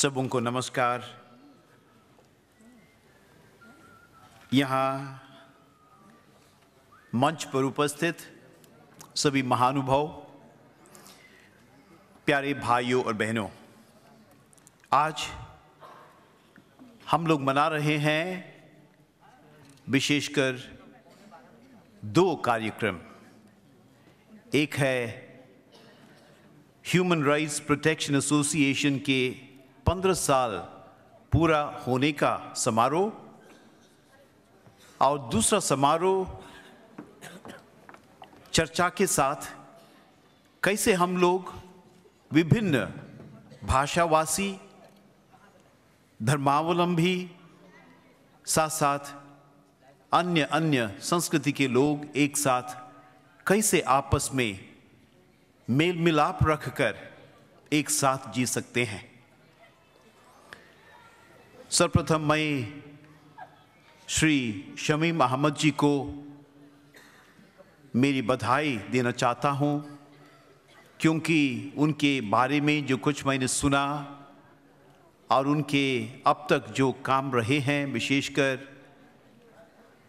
सबों को नमस्कार। यहाँ मंच पर उपस्थित सभी महानुभाव, प्यारे भाइयों और बहनों, आज हम लोग मना रहे हैं विशेषकर दो कार्यक्रम। एक है ह्यूमन राइट्स प्रोटेक्शन एसोसिएशन के 15 साल पूरा होने का समारोह, और दूसरा समारोह चर्चा के साथ कैसे हम लोग विभिन्न भाषावासी, धर्मावलंबी, साथ साथ अन्य संस्कृति के लोग एक साथ कैसे आपस में मेल मिलाप रखकर एक साथ जी सकते हैं। सर्वप्रथम मैं श्री शमीम अहमद जी को मेरी बधाई देना चाहता हूं, क्योंकि उनके बारे में जो कुछ मैंने सुना और उनके अब तक जो काम रहे हैं, विशेषकर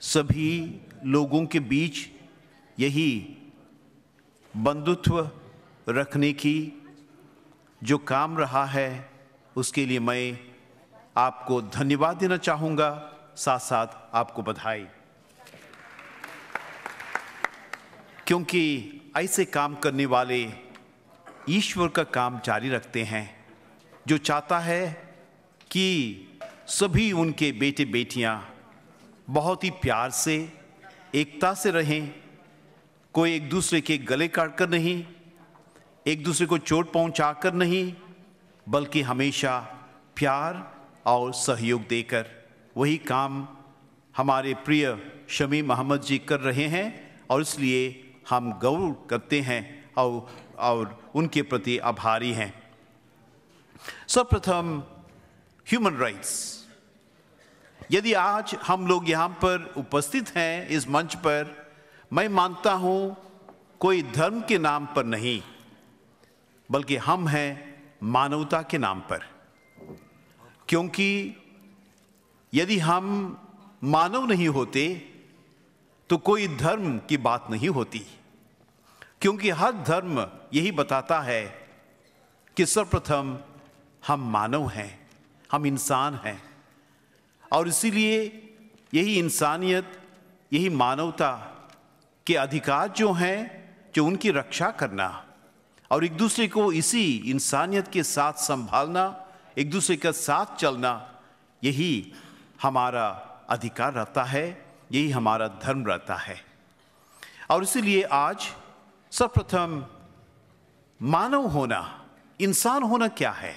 सभी लोगों के बीच यही बंधुत्व रखने की जो काम रहा है, उसके लिए मैं आपको धन्यवाद देना चाहूँगा, साथ साथ आपको बधाई। क्योंकि ऐसे काम करने वाले ईश्वर का काम जारी रखते हैं, जो चाहता है कि सभी उनके बेटे बेटियां बहुत ही प्यार से, एकता से रहें, कोई एक दूसरे के गले काटकर नहीं, एक दूसरे को चोट पहुंचाकर नहीं, बल्कि हमेशा प्यार और सहयोग देकर। वही काम हमारे प्रिय शमीम अहमद जी कर रहे हैं, और इसलिए हम गौरव करते हैं और उनके प्रति आभारी हैं। सर्वप्रथम ह्यूमन राइट्स। यदि आज हम लोग यहाँ पर उपस्थित हैं इस मंच पर, मैं मानता हूँ कोई धर्म के नाम पर नहीं, बल्कि हम हैं मानवता के नाम पर। क्योंकि यदि हम मानव नहीं होते तो कोई धर्म की बात नहीं होती, क्योंकि हर धर्म यही बताता है कि सर्वप्रथम हम मानव हैं, हम इंसान हैं, और इसीलिए यही इंसानियत, यही मानवता के अधिकार जो हैं, जो उनकी रक्षा करना और एक दूसरे को इसी इंसानियत के साथ संभालना, एक दूसरे के साथ चलना, यही हमारा अधिकार रहता है, यही हमारा धर्म रहता है। और इसीलिए आज सर्वप्रथम मानव होना, इंसान होना क्या है?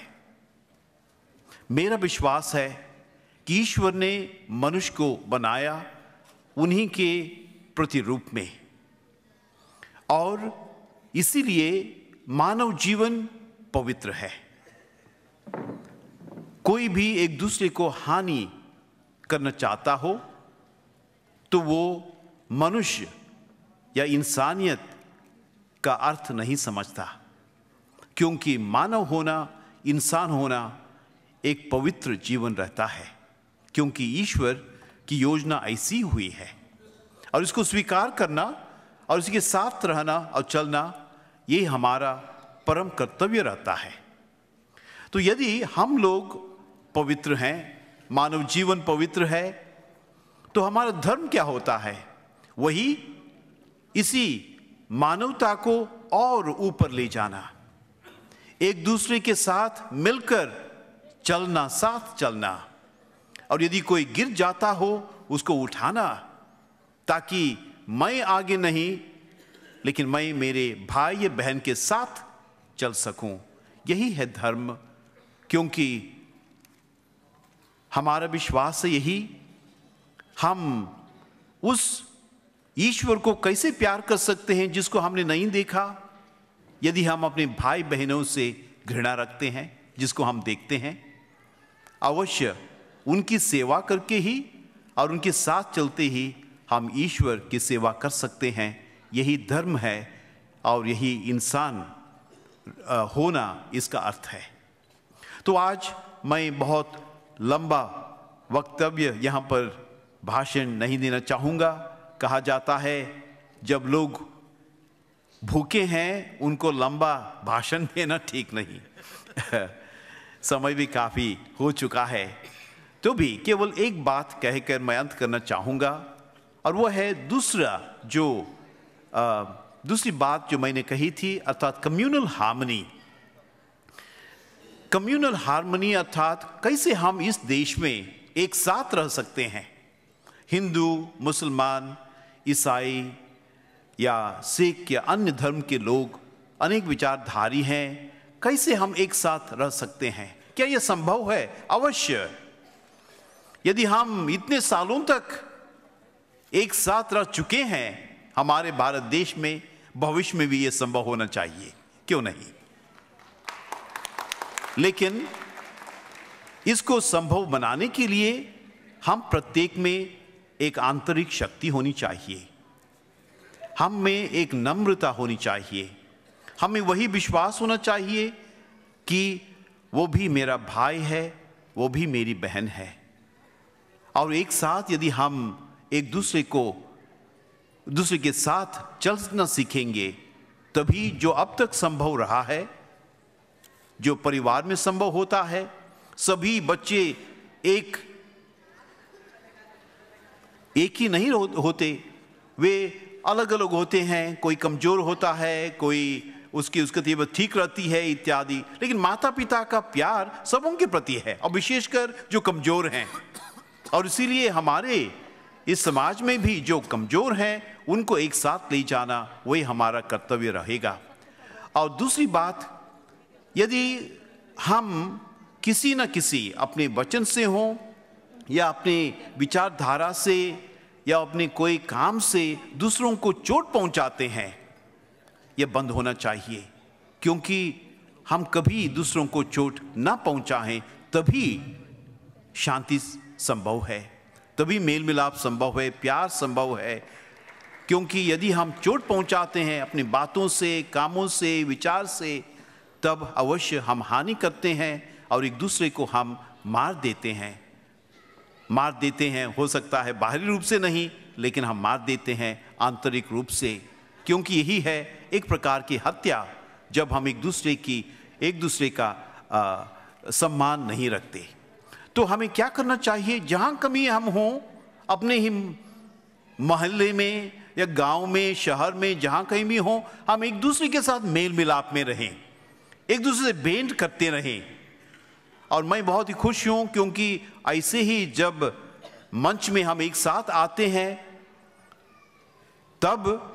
मेरा विश्वास है कि ईश्वर ने मनुष्य को बनाया उन्हीं के प्रतिरूप में, और इसीलिए मानव जीवन पवित्र है। कोई भी एक दूसरे को हानि करना चाहता हो तो वो मनुष्य या इंसानियत का अर्थ नहीं समझता, क्योंकि मानव होना, इंसान होना एक पवित्र जीवन रहता है, क्योंकि ईश्वर की योजना ऐसी हुई है, और इसको स्वीकार करना और इसके साथ रहना और चलना, ये हमारा परम कर्तव्य रहता है। तो यदि हम लोग पवित्र हैं, मानव जीवन पवित्र है, तो हमारा धर्म क्या होता है? वही इसी मानवता को और ऊपर ले जाना, एक दूसरे के साथ मिलकर चलना, साथ चलना, और यदि कोई गिर जाता हो उसको उठाना, ताकि मैं आगे नहीं लेकिन मैं मेरे भाई या बहन के साथ चल सकूं। यही है धर्म, क्योंकि हमारा विश्वास है यही, हम उस ईश्वर को कैसे प्यार कर सकते हैं जिसको हमने नहीं देखा, यदि हम अपने भाई बहनों से घृणा रखते हैं जिसको हम देखते हैं। अवश्य उनकी सेवा करके ही और उनके साथ चलते ही हम ईश्वर की सेवा कर सकते हैं। यही धर्म है और यही इंसान होना इसका अर्थ है। तो आज मैं बहुत लंबा वक्तव्य यहाँ पर भाषण नहीं देना चाहूँगा। कहा जाता है जब लोग भूखे हैं उनको लंबा भाषण देना ठीक नहीं। समय भी काफ़ी हो चुका है, तो भी केवल एक बात कहकर मैं अंत करना चाहूँगा, और वो है दूसरी बात जो मैंने कही थी, अर्थात कम्युनल हार्मनी। कम्युनल हार्मनी अर्थात कैसे हम इस देश में एक साथ रह सकते हैं। हिंदू, मुसलमान, ईसाई या सिख या अन्य धर्म के लोग, अनेक विचारधारी हैं, कैसे हम एक साथ रह सकते हैं? क्या यह संभव है? अवश्य। यदि हम इतने सालों तक एक साथ रह चुके हैं हमारे भारत देश में, भविष्य में भी यह संभव होना चाहिए, क्यों नहीं? लेकिन इसको संभव बनाने के लिए हम प्रत्येक में एक आंतरिक शक्ति होनी चाहिए, हम में एक नम्रता होनी चाहिए, हमें वही विश्वास होना चाहिए कि वो भी मेरा भाई है, वो भी मेरी बहन है। और एक साथ यदि हम एक दूसरे के साथ चलना सीखेंगे, तभी जो अब तक संभव रहा है, जो परिवार में संभव होता है, सभी बच्चे एक ही नहीं होते, वे अलग अलग होते हैं। कोई कमजोर होता है, कोई उसकी तबीयत ठीक रहती है इत्यादि, लेकिन माता पिता का प्यार सबों के प्रति है, और विशेषकर जो कमजोर हैं। और इसीलिए हमारे इस समाज में भी जो कमजोर हैं उनको एक साथ ले जाना वही हमारा कर्तव्य रहेगा। और दूसरी बात, यदि हम किसी न किसी अपने वचन से हो या अपने विचारधारा से या अपने कोई काम से दूसरों को चोट पहुंचाते हैं, यह बंद होना चाहिए, क्योंकि हम कभी दूसरों को चोट ना पहुंचाएं, तभी शांति संभव है, तभी मेल मिलाप संभव है, प्यार संभव है। क्योंकि यदि हम चोट पहुंचाते हैं अपनी बातों से, कामों से, विचार से, तब अवश्य हम हानि करते हैं और एक दूसरे को हम मार देते हैं। हो सकता है बाहरी रूप से नहीं, लेकिन हम मार देते हैं आंतरिक रूप से, क्योंकि यही है एक प्रकार की हत्या, जब हम एक दूसरे का सम्मान नहीं रखते। तो हमें क्या करना चाहिए? जहां कभी हम हों, अपने ही मोहल्ले में या गांव में, शहर में, जहां कहीं भी हों, हम एक दूसरे के साथ मेल मिलाप में रहें, एक दूसरे से भेंट करते रहें। और मैं बहुत ही खुश हूं, क्योंकि ऐसे ही जब मंच में हम एक साथ आते हैं, तब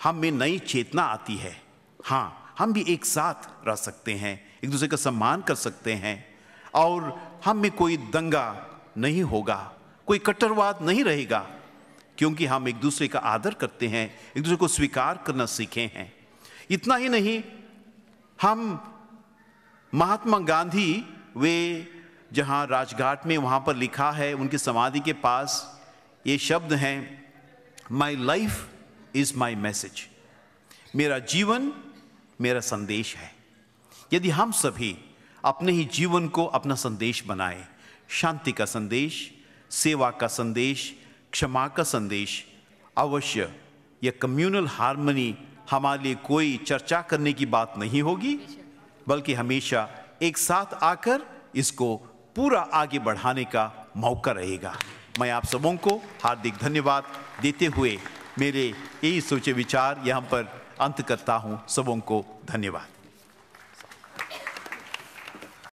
हम में नई चेतना आती है। हाँ, हम भी एक साथ रह सकते हैं, एक दूसरे का सम्मान कर सकते हैं, और हम में कोई दंगा नहीं होगा, कोई कट्टरवाद नहीं रहेगा, क्योंकि हम एक दूसरे का आदर करते हैं, एक दूसरे को स्वीकार करना सीखे हैं। इतना ही नहीं, हम महात्मा गांधी, वे जहाँ राजघाट में वहाँ पर लिखा है, उनकी समाधि के पास ये शब्द हैं, my life is my message, मेरा जीवन मेरा संदेश है। यदि हम सभी अपने ही जीवन को अपना संदेश बनाएं, शांति का संदेश, सेवा का संदेश, क्षमा का संदेश, अवश्य यह कम्युनल हार्मनी हमारे लिए कोई चर्चा करने की बात नहीं होगी, बल्कि हमेशा एक साथ आकर इसको पूरा आगे बढ़ाने का मौका रहेगा। मैं आप सबों को हार्दिक धन्यवाद देते हुए मेरे यही सोचे विचार यहाँ पर अंत करता हूँ। सबों को धन्यवाद।